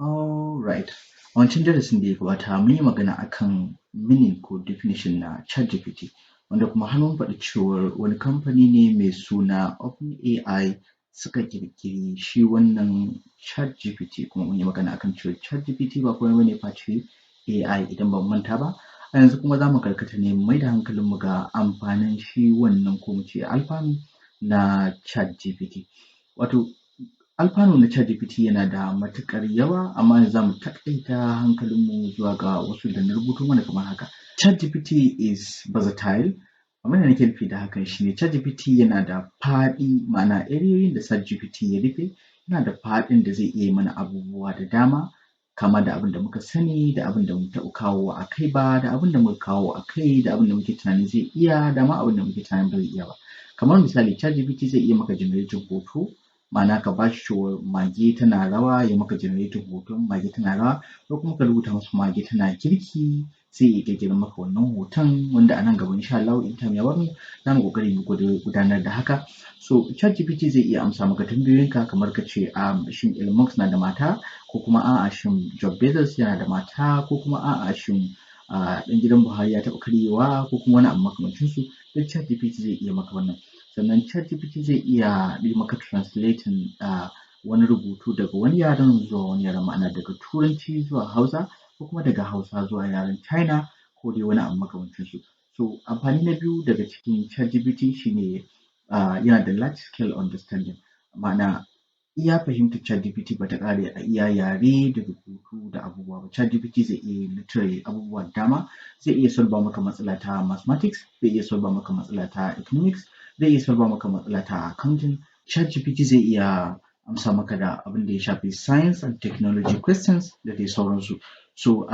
Alright. A wancan darasin da ya gabata mun yi magana akan meaning ko definition na Chat GPT, wanda kuma har mun faɗi cewar wani kamfani ne mai suna OpenAI suka ƙirƙiri shi wannan Chat GPT, kuma mun yi magana akan cewa Chat GPT ba komai bane face AI idan ban manta ba. A yanzu kuma za mu karkata ne mu maida hankalinmu ga amfanin shi wannan ko mu ce alfanu na Chat GPT. Wato alfanu na Chat GPT yana da matuƙar yawa, amma yanzu za mu taƙaita hankalinmu zuwa ga wasu da na rubuto mana kamar haka. Chat GPT is versatile. Abin da nake nufi da hakan shi ne Chat GPT yana da faɗi, ma'ana areoyin da Chat GPT ya rufe yana da faɗin da zai iya yi mana abubuwa da dama, kama da abin da muka sani da abin da bamu taɓa kawowa a kai ba, da abin da muka kawo a kai, da abin da muke tunanin zai iya, da ma abin da muke tunanin ba zai iya ba. Kamar misali Chat GPT zai iya maka generating hoto, ma'ana ka ba shi cewar mage tana rawa ya maka generating hoton mage tana rawa, ko kuma ka rubuta masa mage tana girki sai ya ƙirƙira maka wannan hoton, wanda a nan gaba insha Allahu in time ya barmu za mu ƙoƙari mu gudanar da haka. So Chat GPT zai iya amsa maka tambayoyinka kamar ka ce shin Elon Musk na da mata, ko kuma a'a shin Jeff Bezos yana da mata, ko kuma a'a shin ɗan gidan Buhari ya taɓa karyewa, ko kuma wani abu makamancinsu, duk Chat GPT zai iya maka wannan. Sannan Chat GPT zai iya yi maka translating wani rubutu daga wani yaren zuwa wani yaren, ma'ana daga Turanci zuwa Hausa, ko kuma daga Hausa zuwa yaren China, ko dai wani abu makamancinsu. So amfani na biyu daga cikin Chat GPT shi ne yana da large scale understanding, ma'ana iya fahimtar Chat GPT ba ta ƙare a iya yare da rubutu da abubuwa ba. Chat GPT zai iya literally abubuwa da dama, zai iya solve maka matsala ta mathematics, zai iya solve maka matsala ta economics, zai iya solve maka matsala ta accounting. Chat GPT zai iya amsa maka da abin da ya shafi science and technology questions da dai sauransu. So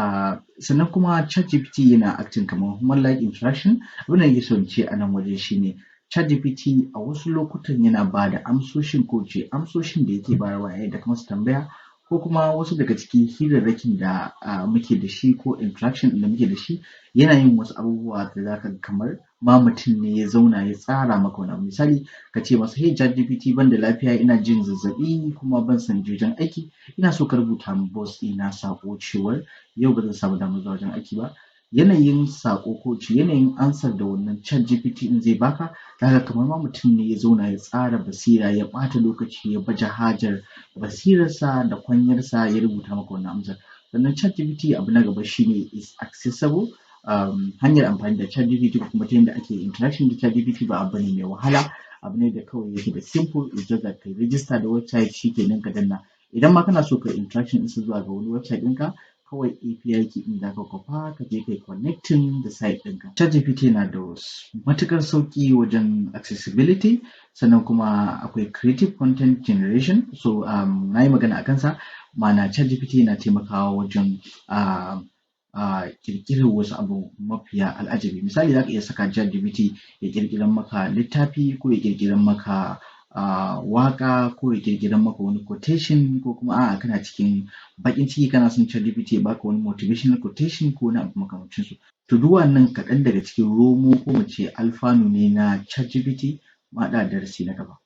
sannan kuma Chat GPT yana acting kamar human like interaction. Abin da nake so in ce a nan waje shi ne Chat GPT a wasu lokutan yana ba da amsoshin da yake bayarwa yayin da ka masa tambaya, ko kuma wasu daga cikin hirarrakin da muke da shi ko interaction da muke da shi, yana yin wasu abubuwa da za ka ga kamar ma mutum ne ya zauna ya tsara maka wani abu. Misali ka ce masa hey Chat GPT ban da lafiya, ina jin zazzaɓi kuma ban son je wajen aiki, ina so ka rubuta min boss ɗina saƙo cewar yau ba zan samu damar zuwa wajen aiki ba. Yanayin saƙo ko yanayin ansar da wannan Chat GPT ɗin zai baka, za ka ga kamar ma mutum ne ya zauna ya tsara basira, ya ɓata lokaci, ya baje hajar basirarsa da kwanyarsa ya rubuta maka wannan amsar. Sannan Chat GPT abu na gaba shi ne is accessible. Hanyar amfani da Chat GPT ko kuma ta yadda ake interaction da Chat GPT ba abu ne mai wahala, abu ne da kawai yake da simple, it's just that kai register da website shi kenan ka danna. Idan ma kana so ka interaction ɗinsa zuwa ga wani website ɗinka, kawai API key ɗin za ka kwafa ka je kai connecting da site ɗinka. Chat GPT yana da matuƙar sauƙi wajen accessibility, sannan kuma akwai creative content generation. So na yi magana a kansa, ma'ana Chat GPT yana taimakawa wajen ƙirƙirar wasu abu mafiya al'ajabi. Misali za ka iya saka Chat GPT ya ƙirƙirar maka littafi, ko ya ƙirƙirar maka waƙa, ko ya ƙirƙirar maka wani quotation, ko kuma a'a kana cikin baƙin ciki kana son Chat GPT ya baka wani motivational quotation ko wani abu makamancinsu. To duk wannan kaɗan daga cikin romo ko mu ce alfanu ne na Chat GPT. Mu haɗu a darasi na gaba.